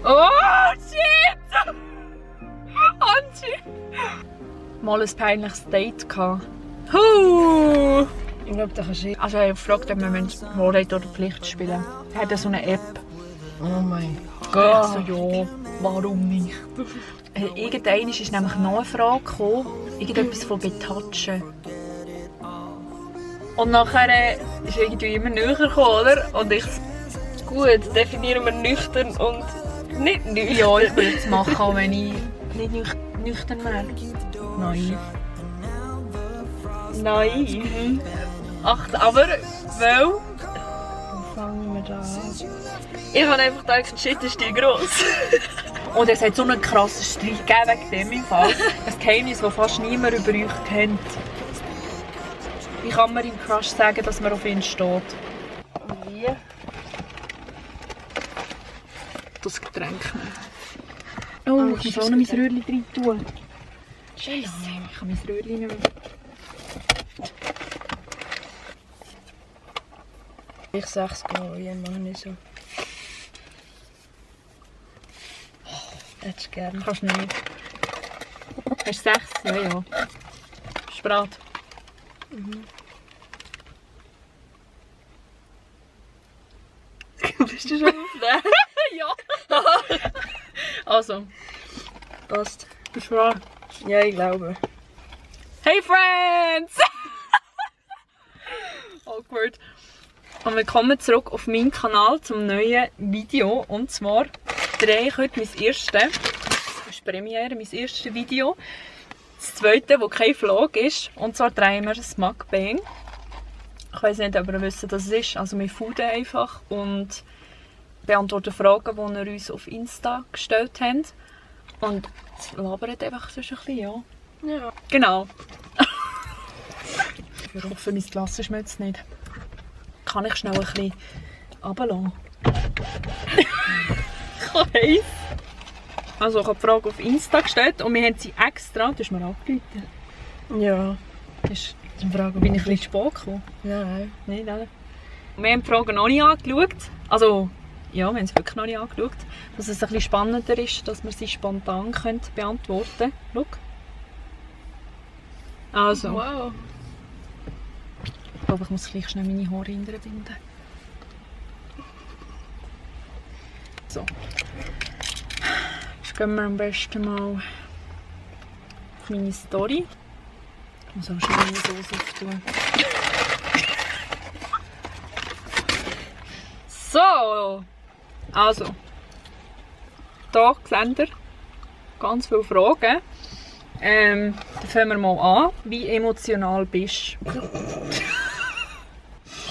Oh shit! Angie! Mal ein peinliches Date gehabt. Ich glaube, da kannst du... Also er fragt, ob wir Wahrheit oder Pflicht spielen. Er hat so eine App. Oh mein Ich Gott. so, ja, warum nicht? Irgendwann ist nämlich noch eine Frage gekommen, irgendetwas von «Betatschen». Und nachher ist irgendwie immer näher gekommen, oder? Und ich so, Gut, definieren wir nüchtern und nicht nüchtern. ja, ich würde es machen, auch wenn ich nicht nüchtern wäre. Naiv. Naiv. Ach, aber, weil... Wo fangen wir da an? Ich habe einfach gedacht, shit, ist die gross. Und es hat so einen krassen Streit gegeben wegen dem im Fall. Ein Geheimnis, das fast niemand über euch kennt. Wie kann man im Crush sagen, dass man auf ihn steht? Wie? Das Getränk nicht. Oh, ich muss auch noch mein Röhrchen rein tun. Scheiße, ich habe mein Röhrchen nicht mehr. Ich sag's gar nicht so. Hättest du gerne. Kannst du nicht. Hast du 6? Ja, ja. Bist du bereit? Bist du schon auf der? Ja. Also, Passt. bist du bereit? Ja, ich glaube. Hey Friends! Awkward. Und willkommen zurück auf meinen Kanal zum neuen Video. Und zwar drehe ich heute mein erstes, das ist Premiere, mein erstes Video. Das zweite, das kein Vlog ist. Und zwar drehen wir das Mukbang. Ich weiss nicht, ob ihr wisst, was es ist. Also wir fooden einfach und beantworten Fragen, die ihr uns auf Insta gestellt habt. Und es labert einfach so ein bisschen, ja. Ja. Genau. Ich hoffe, mein Glas schmeckt nicht. Kann ich schnell ein bisschen runterlassen? Ich weiss. Also ich habe die Frage auf Insta gestellt und wir haben sie extra... Du hast mir angerufen. Ja. Ist, Die Frage, bin ich ein bisschen spät gekommen? Nein. Nein, nein. Wir haben die Frage noch nicht angeschaut. Also, ja, wir haben sie wirklich noch nicht angeschaut. Dass es ein bisschen spannender ist, dass wir sie spontan beantworten können. Schau. Also. Wow. Ich glaube, ich muss gleich schnell meine Haare hinterbinden. So. Jetzt gehen wir am besten mal auf meine Story. Ich muss auch schnell meine Soße auftun. So. Also. Hier seht ihr ganz viele Fragen. Dann fangen wir mal an. Wie emotional bist du?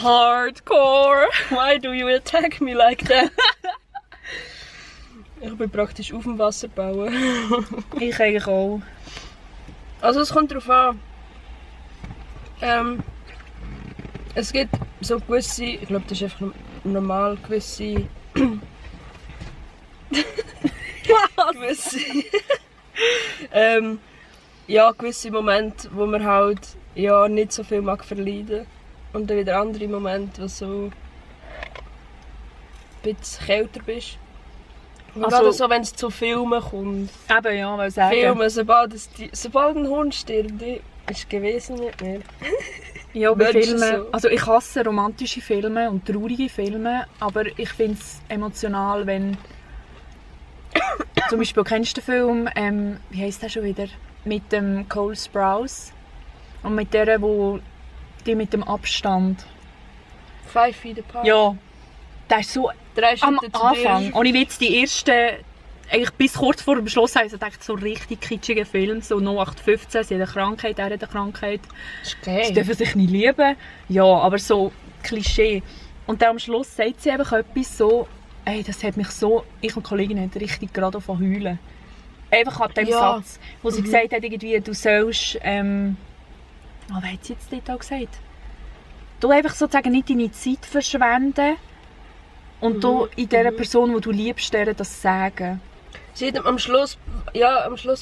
Hardcore! Why do you attack me like that? Ich bin praktisch auf dem Wasser bauen. Ich eigentlich auch. Also es kommt darauf an. Es gibt so gewisse, ich glaube das ist einfach normal, gewisse... gewisse... ja, gewisse Momente, wo man halt ja, nicht so viel mag verleiden. Und dann wieder andere Momente, wo so ein bisschen kälter bist. Und Also- gerade so, wenn es zu Filmen kommt. Eben, ja, weil sagen. Filmen, sobald ein Hund stirbt, ist gewesen nicht mehr. Ja, bei Menschen Filmen. so. Also ich hasse romantische Filme und traurige Filme, aber ich finde es emotional, wenn... Zum Beispiel, kennst du den Film, wie heisst der schon wieder? Mit dem Cole Sprouse und mit der, wo die mit dem Abstand. 5 Feet Apart. Ja, der ist so 3 am Schritte zu dir. Anfang. Und ich will jetzt die ersten, eigentlich bis kurz vor dem Schluss, habe ich gedacht, so richtig kitschigen Film, so 0815, sie hat eine Krankheit, er hat eine Krankheit. Das ist Sie geil. dürfen sich nicht lieben. Ja, aber so Klischee. Und dann am Schluss sagt sie einfach etwas so, ey, das hat mich so, ich und die Kollegin haben richtig gerade von heulen. Einfach an dem Ja. Satz, wo sie gesagt hat, irgendwie, du sollst, was hat sie jetzt dort auch gesagt? Du einfach sozusagen nicht deine Zeit verschwenden und du in dieser Person, die du liebst, der das sagen. Sie hat am Schluss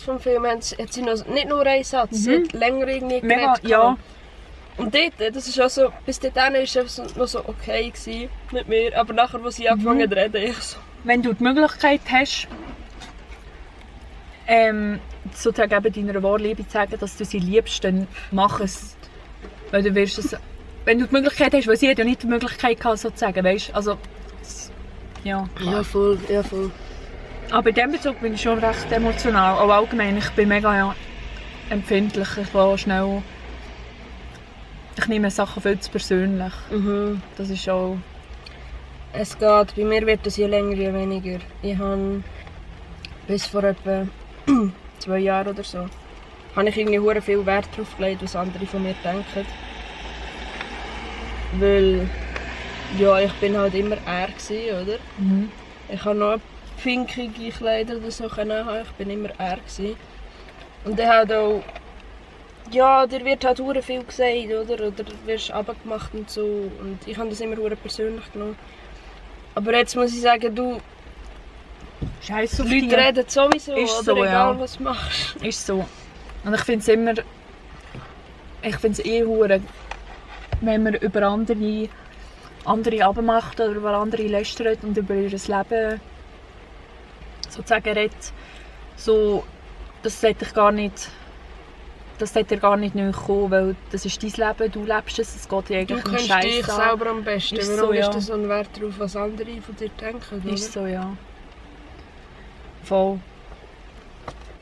vom Film hat sie noch, nicht nur einen Satz, sie hat länger irgendwie Mega, geredet. ja. Und dort, das ist auch so, bis dahin war es noch so okay gewesen mit mir, aber nachher, wo sie angefangen hat zu reden, ich so, wenn du die Möglichkeit hast, sozusagen eben deiner wahren Liebe zu sagen, dass du sie liebst, dann mach es. Weil du wirst es, wenn du die Möglichkeit hast, weil sie hat ja nicht die Möglichkeit gehabt, sozusagen, weißt? Also, ja. Ja, voll, ja, voll. Aber in diesem Bezug bin ich schon recht emotional. Auch allgemein, ich bin mega empfindlich. Ich nehme Sachen viel zu persönlich. Mhm. Das ist auch... Es geht, bei mir wird es je länger, je weniger. Ich habe bis vor etwa 2 Jahren oder so, habe ich irgendwie hure viel Wert darauf gelegt, was andere von mir denken. Weil, ja, ich bin halt immer er gewesen, oder? Mhm. Ich habe noch pinkige Kleider oder so können haben. Ich bin immer er gewesen. Und dann hat auch, ja, dir wird halt hure viel gesagt, oder? Oder du wirst abgemacht und so. Und ich habe das immer hure persönlich genommen. Aber jetzt muss ich sagen, du, Scheiß auf die Leute dich. reden sowieso, Ist oder? so, Egal ja. was du machst. Ist so. Und ich finde es immer... Ich finde es hure, wenn man über andere abmacht oder über andere lästert und über ihr Leben sozusagen redet. So, das sollte ich gar nicht... Das sollte dir gar nicht näher kommen, weil das ist dein Leben, du lebst es, es geht dir Du eigentlich um kennst Scheiß dich an. selber am besten. Ist Warum so, ja. ist das so ein Wert darauf, was andere von dir denken? Oder? Ist so, ja. Voll.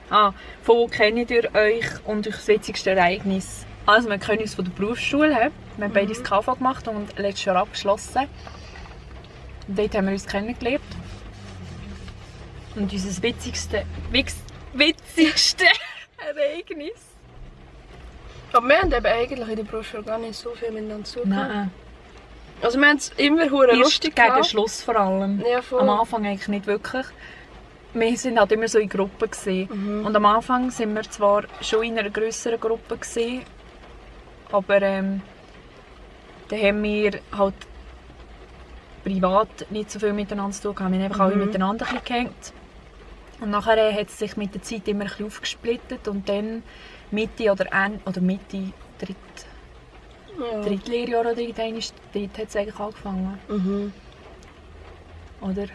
Von wo kennt ihr euch und euch das witzigste Ereignis? Also, wir kennen uns von der Berufsschule. Wir haben beide das KV gemacht und letztes Jahr abgeschlossen. Und dort haben wir uns kennengelernt. Und unser witzigste Ereignis? Aber wir haben eben eigentlich in der Berufsschule gar nicht so viel miteinander zu tun. Nein. Also wir haben es immer hure Erst lustig gegen gehabt. Schluss vor allem. Ja, voll. Am Anfang eigentlich nicht wirklich. Wir waren halt immer so in Gruppen gewesen. Und am Anfang sind wir zwar schon in einer grösseren Gruppe gewesen, aber dann haben wir halt privat nicht so viel miteinander zu tun gehabt. Wir haben einfach alle miteinander ein bisschen gehängt. Und nachher hat es sich mit der Zeit immer ein bisschen aufgesplittet und dann Mitte Drittlehrjahr oder irgendwann ist dort hat es eigentlich angefangen. Mhm. Oder?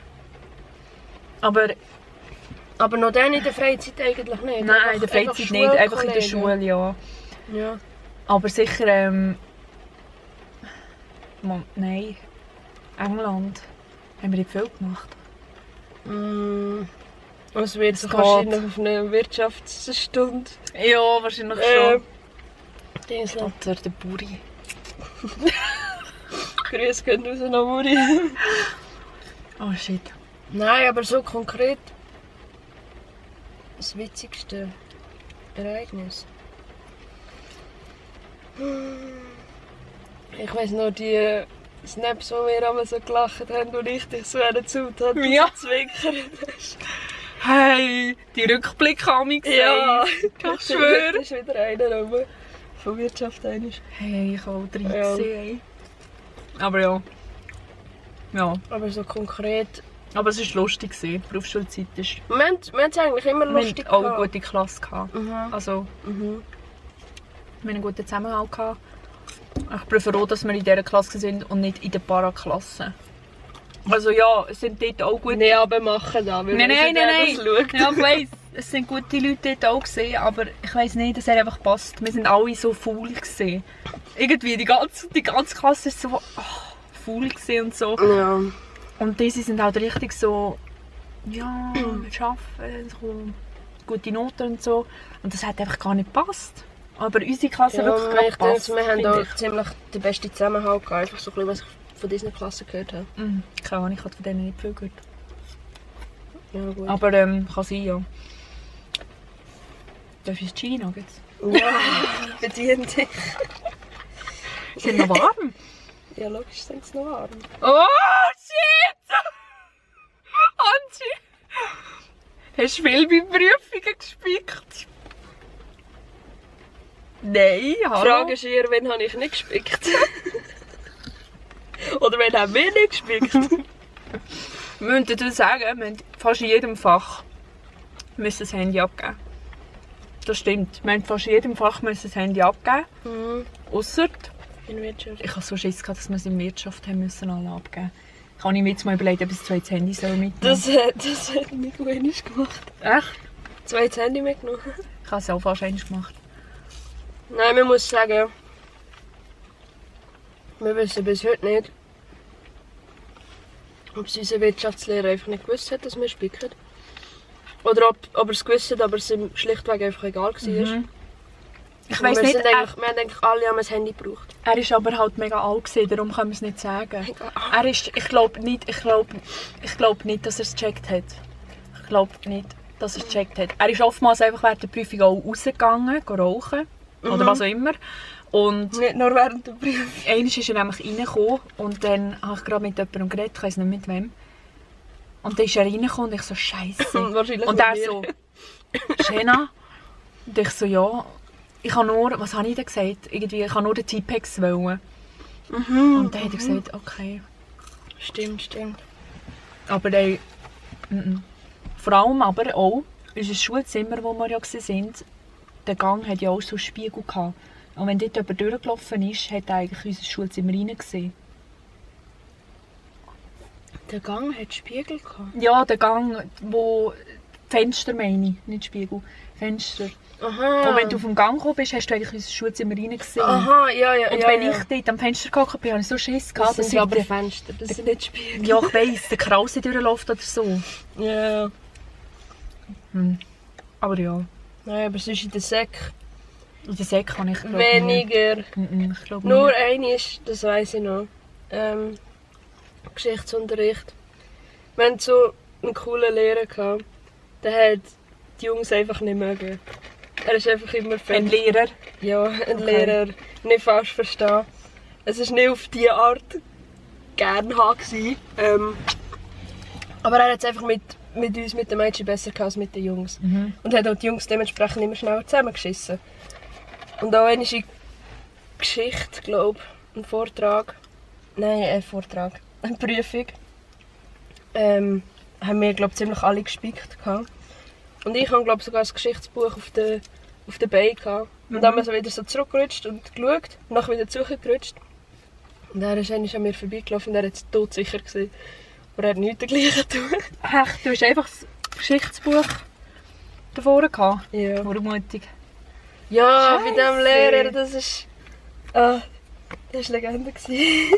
Aber noch dann in der Freizeit eigentlich nicht? nein, in der Freizeit nicht, einfach in der Schule, ja. Ja. Aber sicher, nein, England haben wir nicht viel gemacht. Es wird Es wahrscheinlich auf eine Wirtschaftsstunde. Ja, wahrscheinlich schon. Dingsland. Oder der Buri. Grüß gehen raus nach Muri. Oh shit. Nein, aber so konkret das witzigste Ereignis. Ich weiss noch, die Snaps, wo wir einmal so gelacht haben und ich dich so zuzut habe, Ja. zwinkern. Hey, die Rückblicke haben mich gesehen. Ja, ich schwöre. Das ist wieder einer rum. Von Wirtschaft eigentlich. Hey, ich habe auch 3 Ja. gesehen. Aber ja. Ja. Aber so konkret. Aber es war lustig. Die Berufsschulzeit ist... Wir haben es eigentlich immer Wir lustig hatten auch eine gehabt. gute Klasse gehabt. Also, Mhm. wir hatten einen guten Zusammenhalt gehabt. Ich bin froh, dass wir in dieser Klasse sind und nicht in der Paraklasse. Also ja, es sind dort auch gute... Nicht abmachen da, weil Nein, wir nein, wissen, nein, wer das schaut. Ja, ich weiss, es sind gute Leute dort auch gesehen, aber ich weiss nicht, das hat einfach gepasst. Wir sind alle so faul gesehen. Irgendwie, die ganze Klasse war so faul gewesen und so. Ja. Und diese sind halt richtig so, ja, wir arbeiten, so gute Noten und so. Und das hat einfach gar nicht gepasst. Aber unsere Klasse Ja, wirklich gerade gepasst, wir haben finde auch ich. ziemlich den besten Zusammenhalt gehabt, einfach so ein bisschen, was ich von diesen Klassen gehört habe. Keine Ahnung, ich habe von denen nicht viel gehört. Ja, gut. Aber kann sein, ja. Darf ich Chili Nuggets? Ja, bedien dich. Sind noch warm? Ja, logisch sind sie noch warm. Oh, shit! Angie! Hast du viel bei Prüfungen gespickt? Nein, Die hallo? Frage ist eher, wen habe ich nicht gespickt? Oder wen haben wir nicht gespickt? Wir müssen dazu sagen, wir haben fast in jedem Fach müssen das Handy abgeben. Das stimmt. Wir haben fast in jedem Fach müssen das Handy abgeben. Ausser, In Wirtschaft. ich hatte so Schiss gehabt, dass wir es in Wirtschaft haben müssen alle abgeben. Kann ich mir jetzt mal überlegen, ob ich das zweites Handy mitnehmen Das hat Nico einmal gemacht. Echt? 2 Handy mitgenommen. Ich habe es auch fast einmal gemacht. Nein, man muss sagen, wir wissen bis heute nicht, ob es unser Wirtschaftslehrer einfach nicht gewusst hat, dass wir spicken. Oder ob er es gewusst hat, aber es ihm schlichtweg einfach egal war. Ich weiss nicht, wir haben eigentlich alle ein Handy gebraucht. er ist aber halt mega alt gewesen, darum können wir es nicht sagen. Er ist, ich glaube nicht, dass er es gecheckt hat. Ich glaube nicht, dass er es gecheckt hat. Er ist oftmals einfach während der Prüfung auch rausgegangen, rauchen oder was auch immer. Und Nicht nur während der Prüfung. einmal ist er nämlich reingekommen und dann habe ich gerade mit jemandem geredet, ich weiss nicht mit wem. Und dann ist er reingekommen und ich so, Scheisse. Wahrscheinlich Und mit er mir. so, Jenna? Und ich so, ja. Ich habe nur, was habe ich denn gesagt? Irgendwie, ich habe nur den T-Pex wollen. Und dann hat er gesagt, okay. Stimmt. Aber dann, vor allem aber auch, unser Schulzimmer, wo wir ja waren, der Gang hat ja auch so einen Spiegel gehabt. Und wenn dort jemand durchgelaufen ist, hat er eigentlich unser Schulzimmer reingesehen. Der Gang hat Spiegel gehabt. Ja, der Gang, wo Fenster meine ich, nicht Spiegel, Fenster. Aha. Und wenn du auf dem Gang gekommen bist, hast du eigentlich unser Schulzimmer reingesehen. Aha, ja. Und wenn ich dort am Fenster gehockt bin, habe ich so Schiss gehabt, das sind aber Fenster, das sind nicht Spiegel. ja, ich weiss, der Krause durchläuft oder so. Ja. Aber ja, Nein, aber sonst in der Sek in der Säcke kann ich glaube weniger. Ich glaube Nur nicht. eine ist, das weiss ich noch, Geschichtsunterricht. Wir hatten so einen coolen Lehrer gehabt, der hat die Jungs einfach nicht mögen. Er ist einfach immer Ein Fan. Lehrer. Ja, ein Lehrer. Nicht falsch verstehen. Es war nicht auf diese Art gern haben. Aber er hat es einfach mit uns, mit den Mädchen besser gehabt als mit den Jungs. Und hat auch die Jungs dementsprechend immer schneller zusammengeschissen. Und auch einmal in Geschichte, glaube ich, ein Vortrag. Nein, ein Vortrag. Eine Prüfung. Haben wir, glaube ich, ziemlich alle gespickt gehabt. Und ich habe, glaube ich, sogar das Geschichtsbuch auf der Beine gehabt. Und dann haben wir so wieder so zurückgerutscht und geschaut. Und dann wieder zurückgerutscht. Und er ist einmal an mir vorbeigelaufen und er war todsicher gewesen. Aber er hat nichts dergleichen getan. Echt, du hast einfach das Geschichtsbuch davor gehabt. Ja. Mutig. Ja, bei Scheisse. diesem Lehrer, das ist... Ah, das war Legende. Das hat ihn,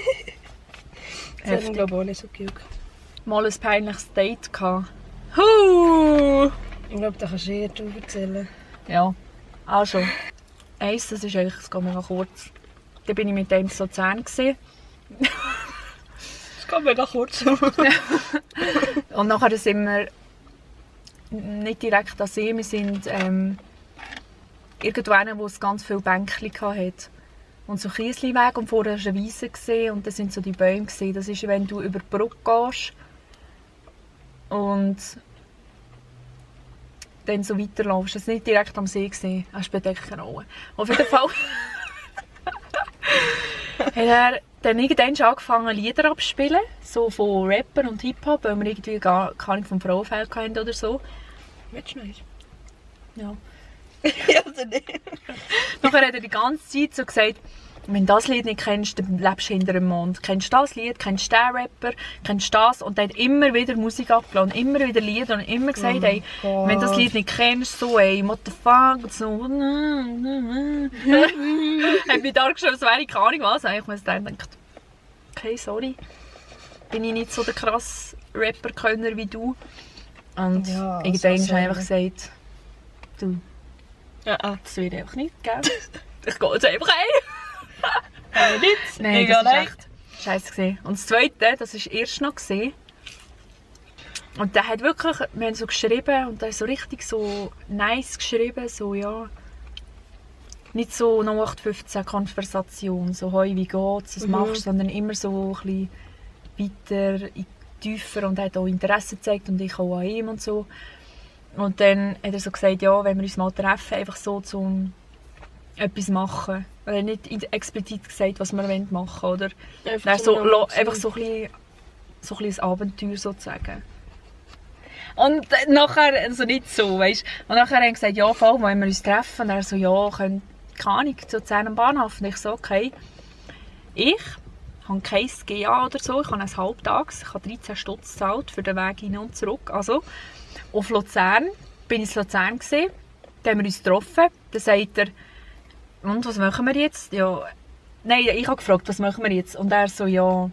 Heftig. glaube ich, auch nicht so gejuckt. Mal ein peinliches Date gehabt. Ich glaube, da kannst du eher darüber erzählen. Ja, also. Eins, das ist eigentlich, das geht mega kurz. Da bin ich mit dem so 10 gewesen. Das geht mega kurz. Und nachher sind wir nicht direkt an See, wir sind irgendwo hin, wo es ganz viele Bänkchen hatte. Und so Kiesliweg und vorher war eine Wiese gesehen und das sind so die Bäume gesehen. Das ist, wenn du über die Brücke gehst und dann so weiterläufst. Das war nicht direkt am See gesehen, hast du bedecken auch. Auf jeden Fall hat er dann irgendwann angefangen Lieder abzuspielen, so von Rapper und Hip-Hop, weil wir irgendwie gar keine vom Frauenfeld hatten oder so. Willst du noch eins? Ja. Ja, oder nicht? Nachher hat er die ganze Zeit so gesagt, wenn du das Lied nicht kennst, dann lebst du hinter dem Mond. Kennst du das Lied, kennst du den Rapper, kennst du das? Und er hat immer wieder Musik abgeladen, immer wieder Lieder und immer gesagt, ey, wenn du das Lied nicht kennst, so ey, what the fuck, und so. Hat mich da geschaut, als wäre ich keine Ahnung was. Ich muss dann gedacht, okay, sorry, bin ich nicht so der krasse Rapper-Könner wie du. Und Ja, irgendwann so habe ich einfach gesagt, du, das wird einfach nicht, gell? Ich gehe jetzt einfach heim. Nicht? Nein, das war echt scheiße gewesen. Und das Zweite, das war erst noch gesehen. Und der hat wirklich, wir haben so geschrieben und der ist so richtig so nice geschrieben, so ja. Nicht so 0815 Konversation, so «Hoi, wie geht's, was machst du?», sondern immer so ein bisschen weiter, tiefer und er hat auch Interesse gezeigt und ich auch an ihm und so. Und dann hat er so gesagt, ja, wenn wir uns mal treffen, einfach so zum etwas machen. Er hat nicht explizit gesagt, was wir machen wollen, oder? Einfach so ein bisschen ein Abenteuer sozusagen. Und nachher, also nicht so, weißt du. Und nachher haben wir gesagt, ja, voll, wollen wir uns treffen? Und er so, ja, keine Ahnung, zu 10 am Bahnhof. Und ich so, okay. Ich habe kein GA oder so, ich habe ein Halbtags, ich habe 13 Stutz gezahlt für den Weg hin und zurück. Also, auf Luzern, bin ich in Luzern gesehen, da haben wir uns getroffen, dann sagt er, und was machen wir jetzt? Ja, nein, ich habe gefragt, was machen wir jetzt? Und er so, ja,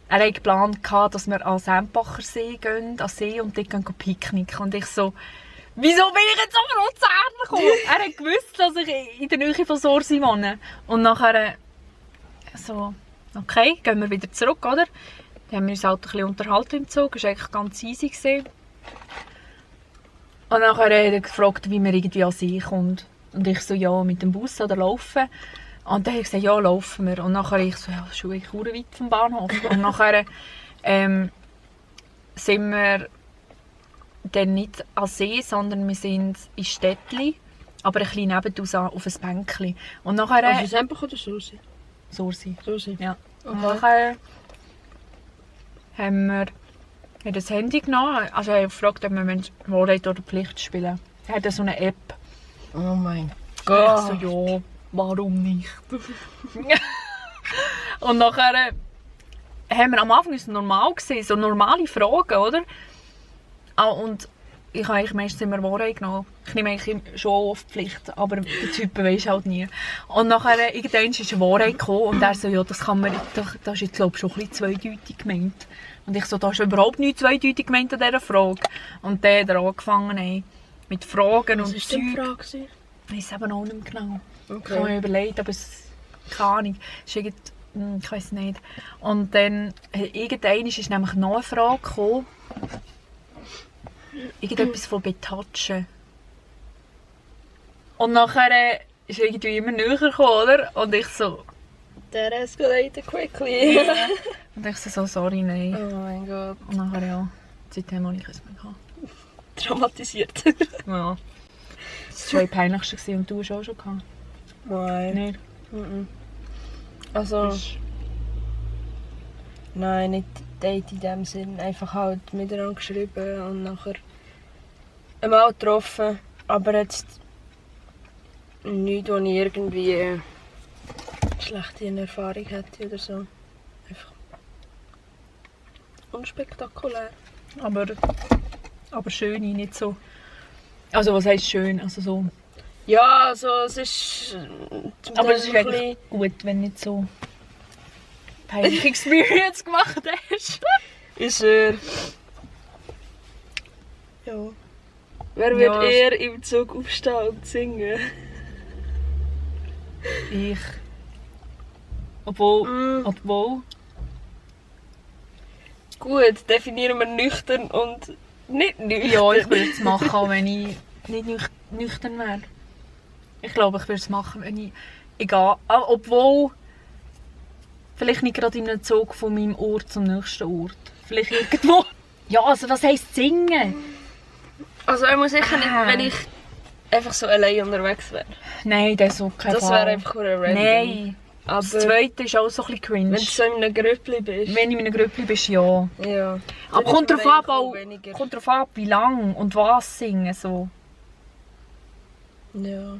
er hatte geplant, dass wir an Sempacher See gehen, an See und dort gehen picknicken. Und ich so, wieso bin ich jetzt auf Luzern gekommen? Er hat gewusst, dass ich in der Nähe von Sorsi wohne. Und nachher so, okay, gehen wir wieder zurück, oder? Dann haben wir uns halt ein bisschen unterhalten im Zug, das war eigentlich ganz easy gewesen. Und nachher hat er gefragt, wie man irgendwie an See kommt. Und ich so, ja, mit dem Bus oder laufen. Und dann habe ich gesagt, ja, laufen wir. Und nachher ich so, ja, das ist schon wirklich weit vom Bahnhof. Und nachher sind wir dann nicht an See, sondern wir sind in Städtli, aber ein bisschen nebenaus auf ein Bänkchen. Und nachher... Also Sempacher oder Sorsi? Sorsi. Sorsi. Ja. Okay. Und nachher haben wir das Handy genommen. Also er hat gefragt, ob wir Wahrheit oder Pflicht spielen. Er hat so eine App. Oh mein Ich Gott. so, ja, warum nicht? Und nachher haben wir am Anfang uns normal gesehen, so normale Fragen, oder? Und ich habe eigentlich meistens immer Wahrheit genommen. Ich nehme eigentlich schon oft Pflicht, aber der Typ weisst halt nie. Und nachher irgendwann ist eine Wahrheit gekommen und er so, ja, das kann man, das ist jetzt glaube ich schon ein bisschen zweideutig gemeint. Und ich so, da ist überhaupt nicht zweideutig gemeint an dieser Frage. Und dann hat er angefangen ey, mit Fragen Was und war die Frage? Ich weiß eben auch nicht mehr genau. Ich habe Okay. mir überlegt, aber es... Keine Ahnung. Es ist ich weiß nicht. Und dann... Irgendwann ist nämlich noch eine Frage gekommen. Irgendetwas von betatschen. Und nachher ist irgendwie immer näher gekommen, oder? Und ich so... That escalated quickly. Und ich so sorry, nein. Oh mein Gott. Und nachher ja... Seitdem habe ich es mehr gehabt. Traumatisiert. Ja. Das war am peinlichsten gewesen und du hast auch schon gehabt. Nein. Nicht? Also... Nein, nicht Date in dem Sinn. Einfach halt miteinander geschrieben und nachher einmal getroffen. Aber jetzt nichts, wo ich irgendwie schlechte Erfahrung hätte oder so. Einfach unspektakulär. Aber schön, nicht so... Also was heisst schön? Also so... Ja, also es ist... zum Aber Teil es ist ein eigentlich gut, wenn du nicht so peinliche Experience gemacht hast. Ist er... Ja. Wer wird Ja, eher im Zug aufstehen und singen? Ich. Obwohl. Gut, definieren wir nüchtern und nicht nüchtern. Ja, ich würde es machen, auch wenn ich nicht nüchtern wäre. Ich glaube, ich würde es machen, wenn ich... Egal. Obwohl... Vielleicht nicht gerade in einem Zug von meinem Ort zum nächsten Ort. Vielleicht irgendwo... Ja, also was heisst singen? Also ich muss sicher nicht, wenn ich einfach so allein unterwegs wäre. Nein, das ist auch kein Das Fall. wäre einfach random. Nein. Aber Das zweite ist auch so ein bisschen cringe. wenn du so in einem Grüppli bist. Wenn du in einem Grüppli bist, ja. Ja. Aber Dann kommt ist darauf man ab, auch, weniger. kommt darauf ab, wie lang und was singen. So. Ja.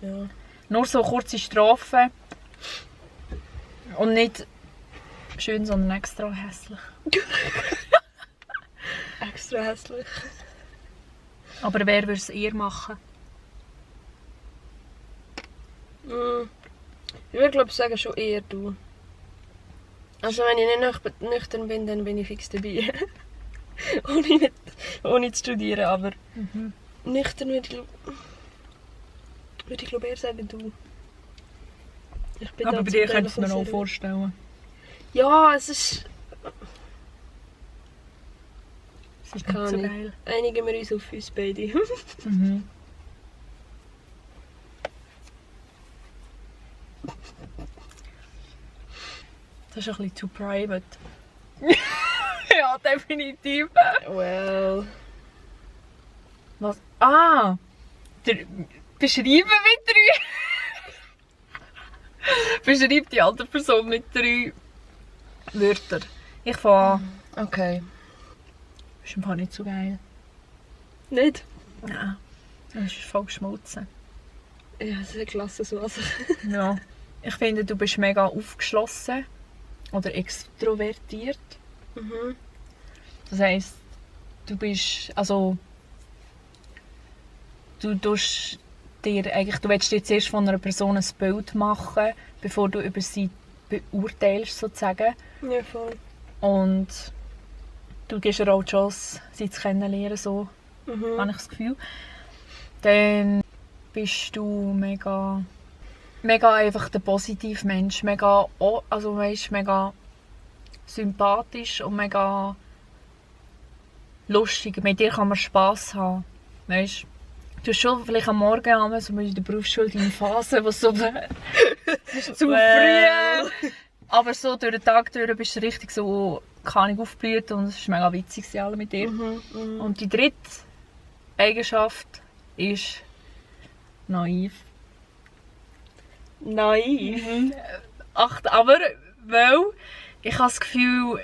Ja. Nur so kurze Strophen. Und nicht schön, sondern extra hässlich. Extra hässlich. Aber wer würde es eher machen? Ich würde glaube sagen schon eher du. Also wenn ich nicht nüchtern bin, dann bin ich fix dabei. ohne zu studieren, aber nüchtern würde ich glaube eher sagen du. Ich bin Aber da bei zum dir Teil könnte ich ein mir auch bisschen vorstellen. Ja, es ist... Es ist Kann nicht so ich. geil. Einigen wir uns auf uns beide. Mhm. Das ist ein bisschen zu private. Ja, definitiv. Well... Was? Ah! Beschreiben mit 3. Beschreib die andere Person mit 3 Wörtern. Ich fange an. Okay. Das ist im Fall nicht so geil. Nicht? Nein. Das ist voll geschmolzen. Ja, das ist eine klasse Sache. Ja. Ich finde, du bist mega aufgeschlossen. oder extrovertiert. Mhm. Das heisst, du bist, also du tust dir eigentlich, du willst dir zuerst von einer Person ein Bild machen, bevor du über sie beurteilst, sozusagen. Ja, voll. Und du gibst ihr auch die Chance, sie zu kennenlernen, so Mhm. habe ich das Gefühl. Dann bist du mega einfach der positive Mensch, mega, also weißt, mega sympathisch und mega lustig. Mit dir kann man Spass haben, weißt. Du hast schon vielleicht am Morgen einmal, so in der Berufsschule, deine Phase, wo so es ist zu früh. Aber so durch den Tag durch bist du richtig so aufgeblüht und es war mega witzig alle mit dir. Mhm. Mhm. Und die dritte Eigenschaft ist naiv. Naiv. Aber weil ich habe das Gefühl,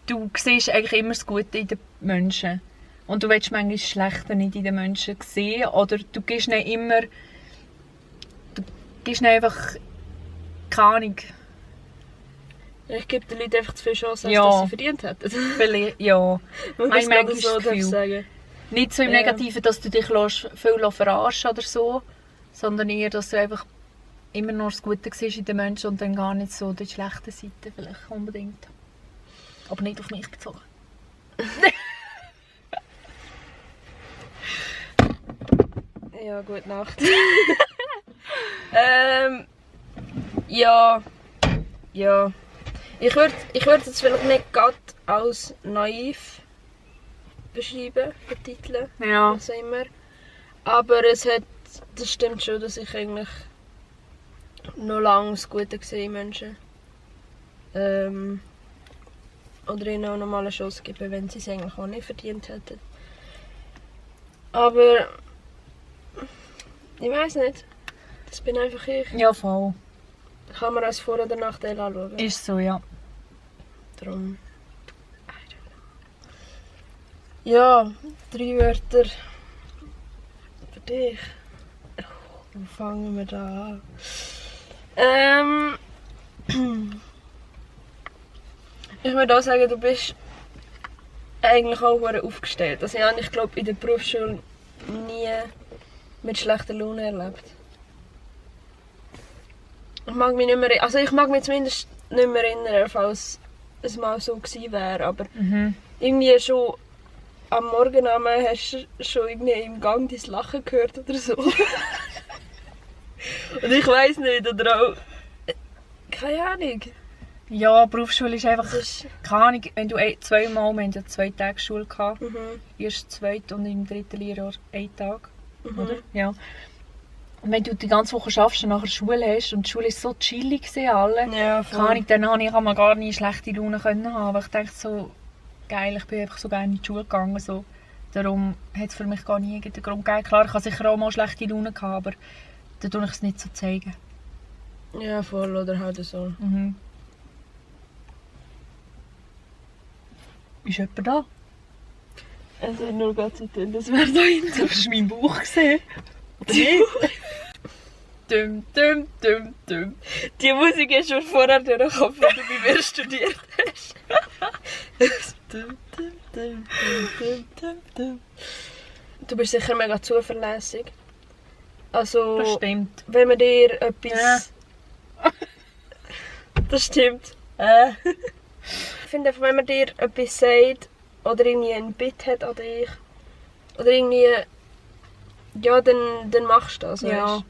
du siehst eigentlich immer das Gute in den Menschen. Und du willst manchmal das Schlechte nicht in den Menschen sehen. Oder du gibst ihnen immer... Du gibst ihnen einfach... keine Ahnung. Ich gebe den Leuten einfach zu viel Chancen, als Ja. dass sie verdient hätten. Vielleicht, ja. Man Manchmal gerade ist so das darf Gefühl. sagen. Nicht so im Ja. Negativen, dass du dich viel verarschen oder so. Sondern eher, dass du einfach immer nur das Gute siehst in den Menschen und dann gar nicht so die schlechten Seiten vielleicht unbedingt. Aber nicht auf mich bezogen. Ja, gute Nacht. Ja. Ja. Ich würd es vielleicht nicht gerade als naiv beschreiben, betiteln, Ja. was auch immer. Aber das stimmt schon, dass ich eigentlich noch lange das Gute sehe in Menschen. Oder ihnen auch noch mal eine Chance geben, wenn sie es eigentlich auch nicht verdient hätten. Aber ich weiß nicht. Das bin einfach ich. Ja, voll. Kann man als Vor- oder Nachteil anschauen. Ist so, ja. Darum. Ja, 3 Wörter für dich. Wo fangen wir da an? Ich würde auch sagen, du bist eigentlich auch sehr aufgestellt. Also ich glaube, in der Berufsschule nie mit schlechter Laune erlebt. Ich mag mich zumindest nicht mehr erinnern, falls es mal so gewesen wäre, aber irgendwie schon am Morgen hast du schon irgendwie im Gang dein Lachen gehört oder so. Und ich weiss nicht, oder auch... Keine Ahnung. Ja, Berufsschule ist einfach... Das ist... Keine Ahnung, wenn du wir haben ja 2 Tage Schule gehabt. Mhm. Erst 2. und im 3. Lehrjahr 1 Tag. Oder? Mhm. Ja. Und wenn du die ganze Woche schaffst und nachher Schule hast und die Schule war so chillig gewesen, alle. Ja, Keine Ahnung, dann konnte ich einmal gar nie schlechte Laune haben. Aber ich dachte so, geil, ich bin einfach so gerne in die Schule gegangen. So. Darum hat es für mich gar nie irgendeinen Grund gegeben. Klar, ich habe sicher auch mal schlechte Laune gehabt, aber dann tue ich es nicht so zeigen. Ja, voll, oder halt so. Mhm. Ist jemand da? Es hat nur Gott sei Dank, das wäre da hinten. Du hast meinen Bauch gesehen. Oder nicht? Dum, dum, dum, dum. Die Musik ist schon vorher durch den Kopf, wenn du bei mir studiert hast. Dum, dum, dum, dum, dum, dum. Du bist sicher mega zuverlässig. Also, Das stimmt. wenn man dir etwas... Das stimmt. Ich finde, wenn man dir etwas sagt oder irgendwie ein Bit hat an dich oder irgendwie... Ja, dann machst du das, Ja. weißt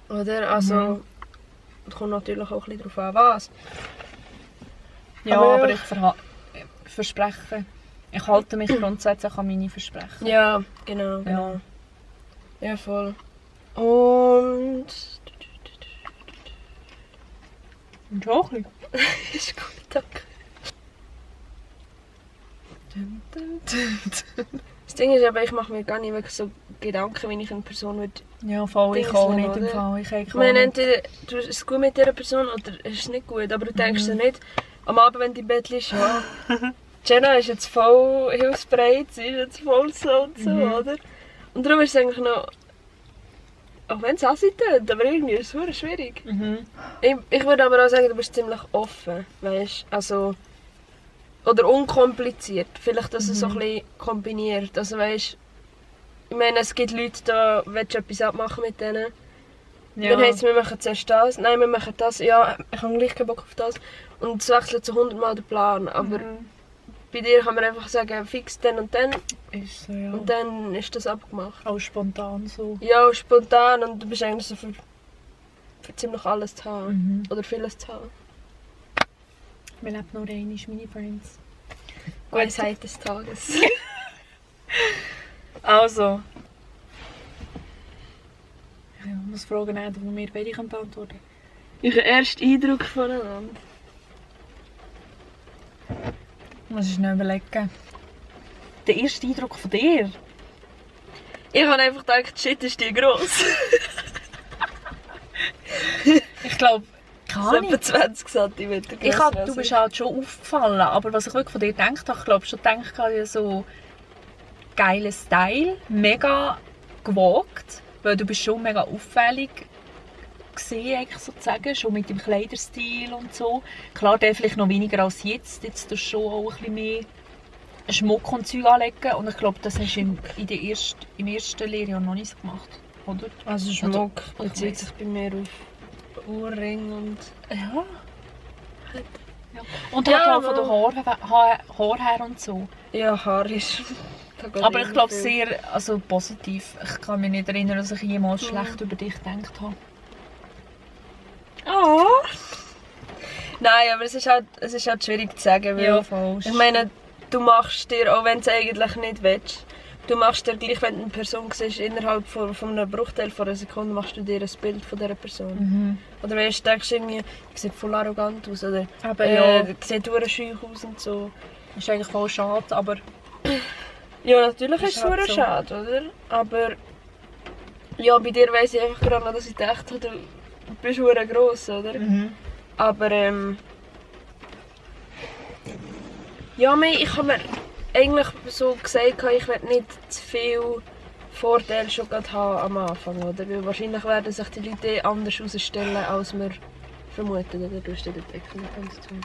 du? Oder? Also... Es kommt natürlich auch ein bisschen darauf an, was. Ja, Aber aber ja. ich verspreche. Ich halte mich grundsätzlich an meine Versprechen. Ja, genau. Ja. Ja, voll. Und... Und auch ein Ist gut, danke. Das Ding ist aber, ich mache mir gar nicht wirklich so Gedanken, wie ich eine Person würde. Ja, voll, ich Dings auch nehmen, nicht im oder? Fall. Ich Ich eigentlich meine, auch nicht. entweder du ist es gut mit dieser Person oder es ist nicht gut, aber du denkst dir nicht, am Abend, wenn du im Bett liegst, ja, Jenna ist jetzt voll hilfsbereit, sie ist jetzt voll so und so, oder? Und darum ist es eigentlich noch Auch wenn es ansieht, aber irgendwie ist es verdammt schwierig. Mhm. Ich würde aber auch sagen, du bist ziemlich offen, weißt, also oder unkompliziert. Vielleicht, dass es so ein bisschen kombiniert. Also weißt, ich meine, es gibt Leute, da willst du etwas abmachen mit denen. Ja. Dann heisst es, wir machen zuerst das, nein, wir machen das, ja, ich habe gleich keinen Bock auf das. Und es wechselt zu 100 Mal der Plan. Aber bei dir kann man einfach sagen, fix dann und dann. Ist so, ja. Und dann ist das abgemacht. Auch spontan so. Ja, spontan und du bist eigentlich so für ziemlich alles zu haben. Mhm. Oder vieles zu haben. Wir leben nur einmal, meine Friends. Weisheit des Tages. Also. Ich muss Fragen nehmen, die wir beide beantworten können. Euer erster Eindruck voneinander. Muss ich schnell überlegen. Der erste Eindruck von dir? Ich habe einfach gedacht, shit, ist die gross. Ich glaube, So etwa 20 cm gross. Du bist halt schon aufgefallen, aber was ich wirklich von dir gedacht habe, ich glaube schon gedacht habe, so geiler Style, mega gewagt, weil du bist schon mega auffällig gesehen, eigentlich sozusagen, schon mit dem Kleiderstil und so. Klar, der vielleicht noch weniger als jetzt tust du schon auch ein bisschen mehr Schmuck und Zeug anlegen und ich glaube, das hast du im ersten Lehrjahr noch nicht so gemacht, oder? Also Schmuck Oder- bezieht sich bei mir auf Ohrring und... Ja. Ja. Und Ja, halt auch von den Haaren her und so. Ja, Haar ist... da geht Aber ich immer glaube viel. sehr also positiv. Ich kann mich nicht erinnern, dass ich jemals schlecht über dich gedacht habe. Oh. Nein, aber es ist halt schwierig zu sagen, weil falsch. ich meine, du machst dir, auch wenn du es eigentlich nicht willst, du machst dir gleich, wenn du eine Person siehst, innerhalb von einem Bruchteil von einer Sekunde machst du dir ein Bild von dieser Person. Mhm. Oder weißt du, denkst irgendwie, die sieht voll arrogant aus oder Aber ja, die sieht scheu aus und so. ist eigentlich voll schade, aber Ja, natürlich Ist ist es halt verdammt so. schade, oder? Aber ja, bei dir weiss ich einfach gerade noch, dass ich gedacht habe, du bist verdammt gross, oder? Aber ja, ich habe mir eigentlich so gesagt, ich werde nicht zu viel Vorteile schon gerade haben am Anfang, oder? Weil wahrscheinlich werden sich die Leute anders herausstellen, als wir vermuten, oder? Du hast den Deckel nicht ganz zu.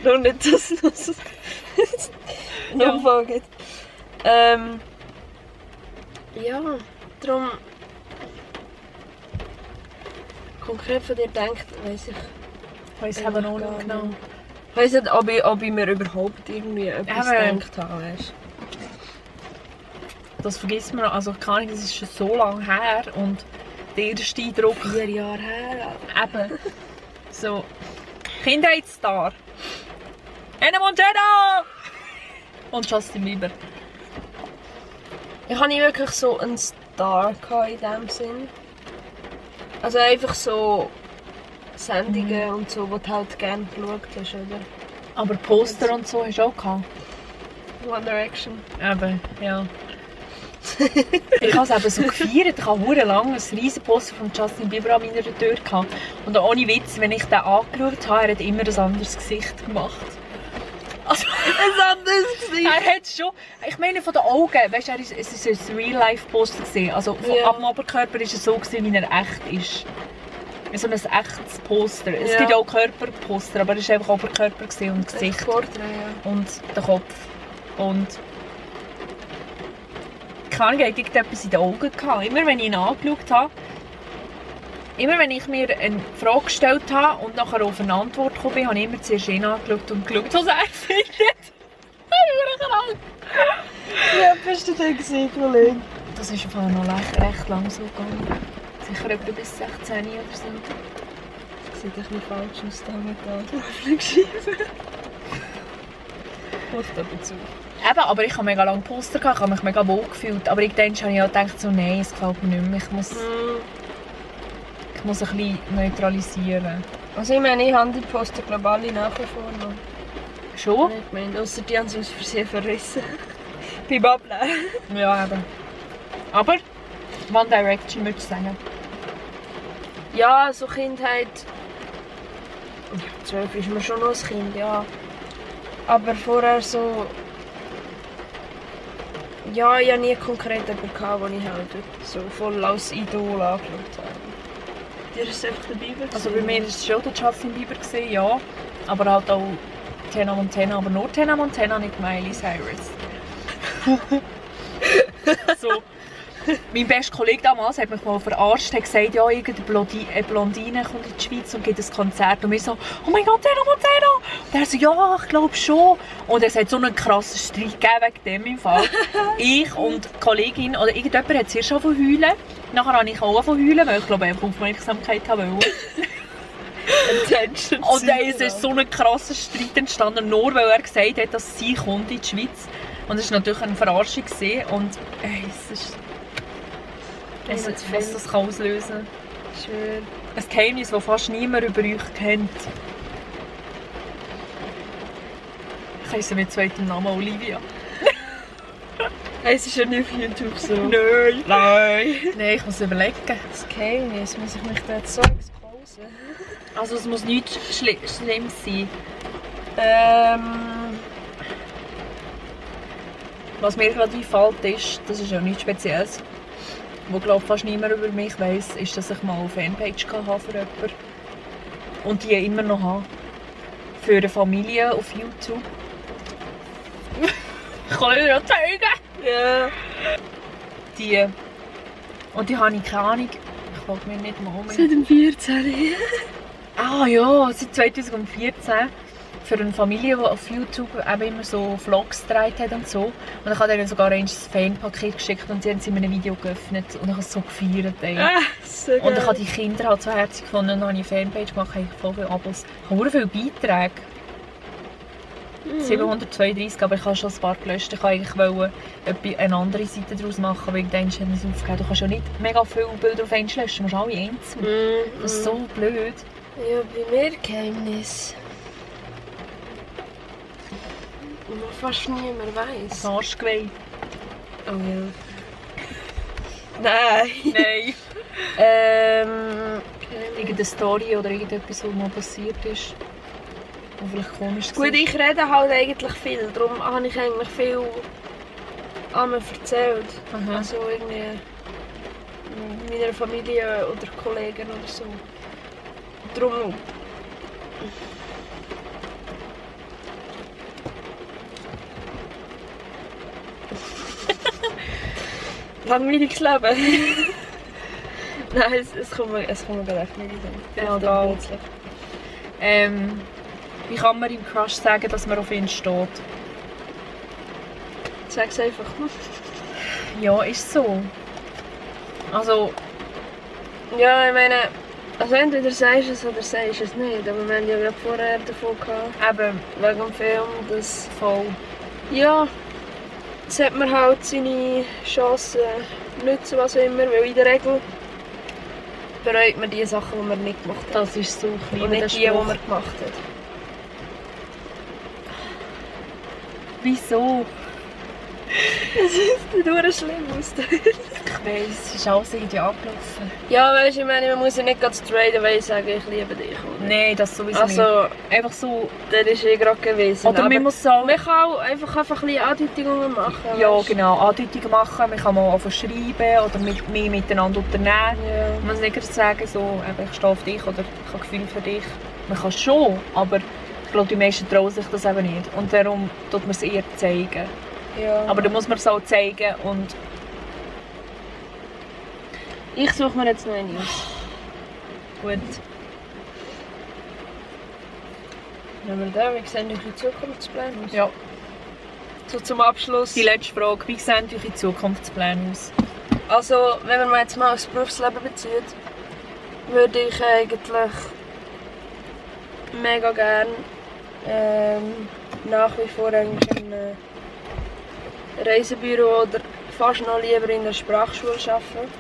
Nur nicht, dass es einen Ja. Unfall gibt. Ja, darum... Konkret von dir denkt, weiss ich... ich weiß eben auch gar nicht genau. nicht. Ich weiss nicht, ob ich mir überhaupt irgendwie etwas Eben. gedacht habe, weißt. Das vergisst man, also keine Ahnung, das ist schon so lange her und der erste Eindruck 4 Jahre her. eben so Kindheitsstar. Hannah Montana! Und Justin Bieber. Ich hatte nicht wirklich so einen Star in dem Sinn. Also einfach so Sendungen und so, die du halt gerne geschaut hast, oder? Aber Poster und so hast du auch gehabt. One Direction. Eben, ja. Ich habe es eben so gefeiert. Ich habe sehr lange ein riesen Poster von Justin Bieber an meiner Tür gehabt. Und ohne Witz, wenn ich den angeschaut habe, er hat immer ein anderes Gesicht gemacht. Also, Ein anderes Gesicht! er hat schon... Ich meine, von den Augen, weißt du, es war ein Real-Life-Poster gewesen. Also Ja. ab dem Oberkörper war es so gewesen, wie er echt ist. So ein echtes Poster. Es Ja. gibt ja auch Körperposter, aber es war einfach Oberkörper gewesen und Gesicht. Porträt, ja. Und der Kopf. Und keine Ahnung, ich hatte etwas in den Augen gehabt. Immer wenn ich ihn angeschaut habe, immer wenn ich mir eine Frage gestellt habe und nachher auf eine Antwort gekommen bin, habe ich immer zuerst ihn angeschaut und geschaut, was er findet. Ja, bist du denn gesehen, Colin? Das ist einfach noch recht lang so gegangen. Sicher etwa bis 16 oder so. Das sieht ein bisschen falsch aus, da mit der Flugscheibe. Macht aber zu. Eben, aber ich habe mega lange Poster gehabt, ich habe mich mega wohl gefühlt. Aber irgendwann habe ich auch gedacht, so, nein, es gefällt mir nicht mehr. Ich muss ein bisschen neutralisieren. Also ich meine, ich habe die Poster glaube ich alle nach wie vor noch. Schon? Ich meine, ausser die haben sie aus Versehen verrissen. Beim Abnehmen. Ja, eben. Aber One Direction würde ich sagen. Ja, so Kindheit... Ja, 12 ist man schon noch ein Kind, ja. Aber vorher so... Ja, ich hatte nie konkret jemanden, den ich halt so voll als Idol angeschaut habe. Dir ist es einfach der Bieber? Also bei mir war es schon der Justin Bieber, ja. Aber halt auch Hannah Montana, aber nur Hannah Montana, nicht Miley Cyrus. So. Mein bester Kollege damals hat mich mal verarscht, hat gesagt, ja, irgendeine Blondine kommt in die Schweiz und gibt ein Konzert. Und wir so, oh mein Gott, Hannah Montana! Und er so, ja, ich glaube schon. Und es hat so einen krassen Streit gegeben wegen dem im Fall. Ich und die Kollegin, oder irgendjemand hat zuerst schon heulen. Nachher habe ich auch heulen, weil ich glaube, ich Aufmerksamkeit haben wollte. Und dann ist so ein krasser Streit entstanden, nur weil er gesagt hat, dass sie kommt in die Schweiz. Und es war natürlich eine Verarschung. Und es ist... Was das kann auslösen kann. Schön. Ein Geheimnis, das fast niemand über euch kennt. Ich heiße mit zweitem Namen Olivia. Es ist ja nicht auf YouTube so. Nein. Nein. Nein, ich muss überlegen. Das Geheimnis, muss ich mich da jetzt so exposen? Also es muss nichts Schlimmes sein. Was mir gerade einfällt ist, das ist ja nichts Spezielles. Wo glaube fast niemand über mich weiss, ist, dass ich mal eine Fanpage hatte für jemanden. Und die immer noch habe. Für eine Familie auf YouTube. Ich kann nicht mehr zeigen. Ja. Die. Und die habe ich keine Ahnung. Ich wollte mir nicht mal mehr. Seit dem 14. Ah ja, seit 2014. Für eine Familie, die auf YouTube eben immer so Vlogs gedreht hat und so. Und ich habe ihnen sogar ein Fanpaket geschickt und sie haben mir ein Video geöffnet und ich habe es so gefeiert. So und ich habe die Kinder halt so herzlich gefunden und dann habe ich eine Fanpage gemacht, habe voll viele Abos. Ich habe viele Beiträge. 732, aber ich habe schon ein paar gelöscht. Ich wollte eigentlich eine andere Seite daraus machen, aber irgendwann habe ich es aufgegeben. Du kannst ja nicht mega viele Bilder auf einmal löschen, du musst alle einzeln. Das ist so blöd. Ja, bei mir Geheimnis. Was fast niemand weiss. Das Arschgeweih. Oh ja. Nein. Nein. Irgendeine Story oder irgendetwas, was mal passiert ist. Was vielleicht komisch war. Gut, ich rede halt eigentlich viel, darum habe ich eigentlich viel an mir erzählt. Aha. Also irgendwie meiner Familie oder Kollegen oder so. Darum... Langweiliges Leben. Nein, es kommt mir gerade echt nicht in den Sinn. Ja, egal. Wie kann man im Crush sagen, dass man auf ihn steht? Sag es einfach. Ja, ist so. Also... Ja, ich meine... Also entweder sagst du es oder sagst du es nicht. Aber wir haben ja gerade vorher davon gehabt. Eben, Wegen dem Film, dass... voll. Ja... sollte man halt seine Chancen nutzen, was auch immer. Weil in der Regel bereut man die Sachen, die man nicht gemacht hat. Das ist so klein. Und nicht die man gemacht hat. Wieso? Es sieht nur schlimm aus. Ich weiss, es ist alles irgendwie abgelaufen. Ja, weißt du, ich meine, man muss ja nicht ganz straight away sagen, ich liebe dich. Oder? Nein, das sowieso Also, nicht. Einfach so... das ist gerade gewesen. Oder man muss sagen... Man kann auch einfach ein bisschen Andeutungen machen. Ja, weißt? genau. Andeutungen machen, man kann mal einfach schreiben oder mehr miteinander unternehmen. Ja. Man muss nicht gerade sagen, so, eben, ich stehe auf dich oder ich habe Gefühl für dich. Man kann es schon, aber ich glaube, die meisten trauen sich das eben nicht. Und darum tut man es eher zeigen. Ja. Aber da muss man es auch zeigen und... Ich suche mir jetzt noch einen aus. Gut. Nehmen wir den, wie sehen eure Zukunftspläne aus? Ja. So zum Abschluss. Die letzte Frage, wie sehen eure Zukunftspläne aus? Also, wenn man jetzt mal aufs Berufsleben bezieht, würde ich eigentlich mega gerne nach wie vor eigentlich in einem Reisebüro oder fast noch lieber in der Sprachschule arbeiten.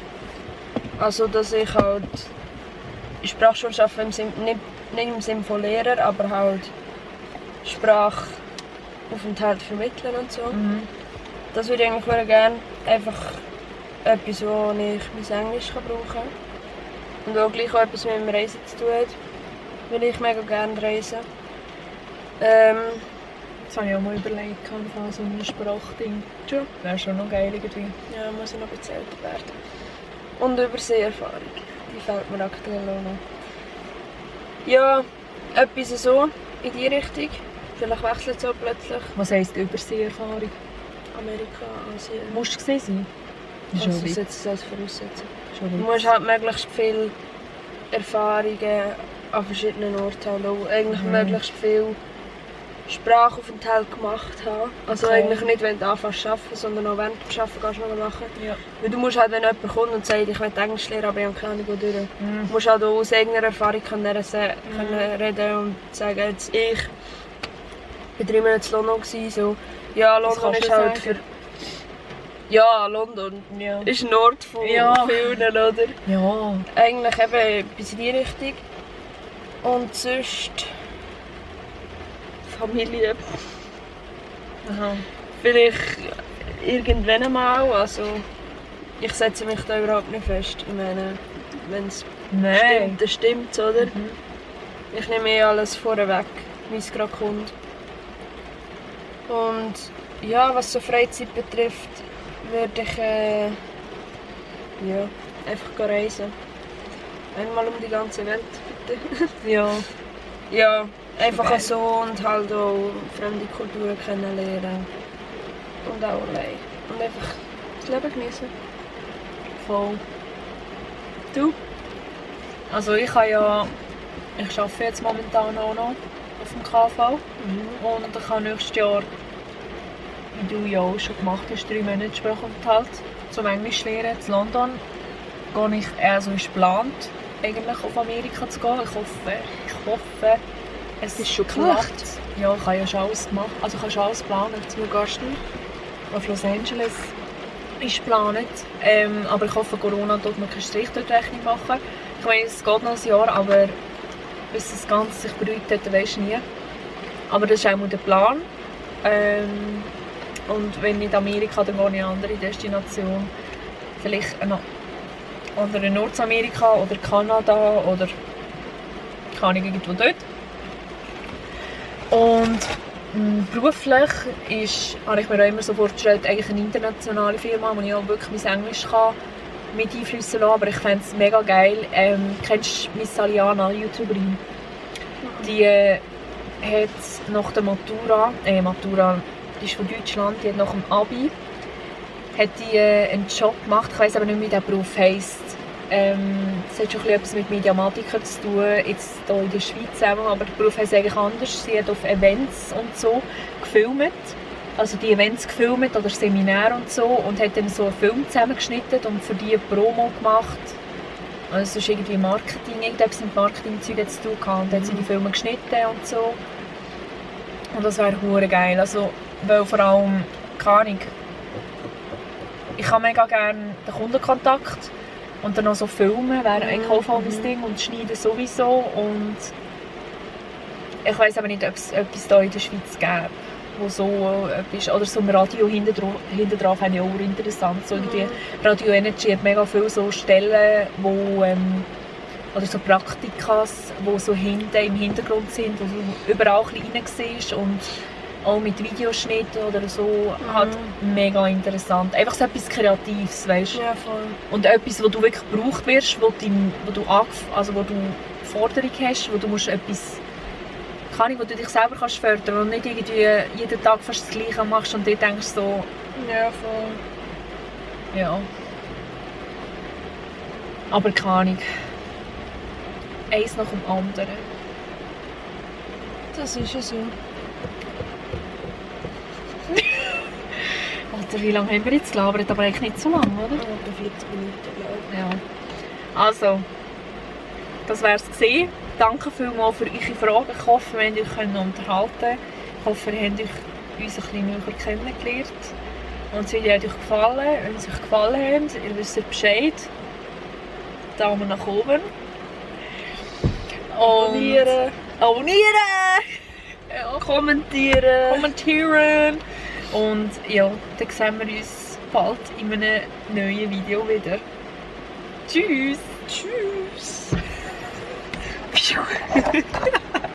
Also, dass ich halt in Sprachschule arbeite, nicht im Sinne von Lehrer, aber halt Sprachaufenthalt vermitteln und so. Mhm. Das würde ich eigentlich gerne. Einfach etwas, wo ich mein Englisch brauchen kann. Und auch gleich auch etwas mit dem Reisen zu tun hat. Will ich mega gerne reisen. Das habe ich auch mal überlegt, von so einem Sprachding. Schon. Wäre schon noch geil irgendwie. Ja, muss ich noch ein bisschen älter werden. Und Überseeerfahrung. Die fehlt mir aktuell auch noch. Ja, etwas so in die Richtung. Vielleicht wechselt es auch plötzlich. Was heisst Überseeerfahrung? Amerika, Asien. Musst du gesehen sein? Das ist Also schon weit. setzt es als Voraussetzung. Schon Du weit. musst halt möglichst viele Erfahrungen an verschiedenen Orten haben. Auch eigentlich möglichst viel Sprachaufenthalt gemacht haben. Also Okay. eigentlich nicht, wenn du anfängst zu arbeiten, sondern auch während dem Arbeiten kannst du noch machen. Ja. Weil du musst halt, wenn jemand kommt und sagt, ich will Englisch lernen, aber ich habe keine Ahnung, wodurch. Mhm. Du musst halt auch aus eigener Erfahrung können reden und sagen, jetzt ich war 3 Monate in London. So. Ja, London kannst ist du halt sagen. für... Ja, London Ja. ist Nord von Ja. vielen, oder? Ja. Eigentlich eben bis in die Richtung. Und sonst... Familie. Aha. Vielleicht irgendwann einmal. Also, ich setze mich da überhaupt nicht fest. Ich meine, wenn es Nein. stimmt, dann stimmt es, oder? Mhm. Ich nehme alles vorweg, wie es gerade kommt. Und ja, was so Freizeit betrifft, würde ich ja, einfach reisen. Einmal um die ganze Welt, bitte. Ja. Ja, einfach Geil. so und halt auch fremde Kulturen kennenlernen. Und auch allein. Und einfach das Leben genießen. Voll. Du? Also ich arbeite jetzt momentan auch noch auf dem KV. Und ich habe nächstes Jahr, wie du ja auch schon gemacht hast, 3 Monate Sprachaufenthalt zum Englisch lernen in London. Gehe ich, also ist geplant, eigentlich auf Amerika zu gehen. Ich hoffe, es Ist schon klappt. gemacht? Ja, ich habe ja schon alles gemacht. Also ich habe schon alles geplant. Wo gehst du? Auf Los Angeles ist geplant. Aber ich hoffe, Corona tut mir keinen Strich durch die Rechnung machen. Ich meine, es geht noch ein Jahr, aber bis das Ganze sich beruhigt hat, weisst du nie. Aber das ist auch der Plan. Und wenn nicht Amerika, dann gehe ich in eine andere Destination. Vielleicht oder in Nordamerika oder Kanada oder keine Ahnung, irgendwo dort. Und beruflich habe ich mir auch immer so vorgestellt, eigentlich eine internationale Firma, wo ich auch wirklich mein Englisch kann mit einfließen lassen. Aber ich fände es mega geil. Kennst du Miss Aliana, YouTuberin? Die hat nach der Matura, die ist von Deutschland, die hat nach dem Abi hat die einen Job gemacht. Ich weiss aber nicht, wie der Beruf heisst. Es hat schon etwas mit Mediamatiker zu tun, jetzt hier in der Schweiz zusammen, aber der Beruf heisst eigentlich anders. Sie hat auf Events und so gefilmt, also die Events gefilmt oder Seminare und so, und hat dann so einen Film zusammengeschnitten und für die eine Promo gemacht. Also es ist irgendwie Marketing, irgendetwas mit Marketing-Zeug zu tun gehabt, und dann hat sie die Filme geschnitten und so. Und das wäre hure geil, also weil vor allem, keine Ahnung, ich habe mega gerne den Kundenkontakt und dann noch so filmen, wäre eigentlich auch voll mein Ding, und schneiden sowieso, und ich weiss aber nicht, ob es etwas hier in der Schweiz gäbe, wo so etwas, oder so ein Radio hinten dran fände ich auch interessant, so irgendwie Radio Energy hat mega viele so Stellen, wo oder so Praktikas, die so hinten im Hintergrund sind, wo du überall ein bisschen rein siehst und auch mit Videoschnitt oder so, halt mega interessant. Einfach so etwas Kreatives, weißt du? Ja, voll. Und etwas, wo du wirklich gebraucht wirst, wo du Forderung hast, wo du musst etwas, keine Ahnung, wo du dich selber kannst fördern und nicht irgendwie jeden Tag fast das Gleiche machst und du denkst so, Ja, voll. ja. Aber keine Ahnung. Eins nach dem anderen. Das ist ja so. Alter, wie lange haben wir jetzt gelabert? Aber eigentlich nicht so lange, oder? Etwa 40 Minuten, glaube ich. Ja. Also, das wäre es gewesen. Danke vielmals für eure Fragen. Ich hoffe, wir konnten euch unterhalten. Ich hoffe, ihr habt uns ein bisschen näher kennengelernt. Und das Video hat euch gefallen. Wenn es euch gefallen hat, ihr wisst Bescheid. Daumen nach oben. Und abonnieren! Ja. Kommentieren! Und ja, dann sehen wir uns bald in einem neuen Video wieder. Tschüss! Tschüss!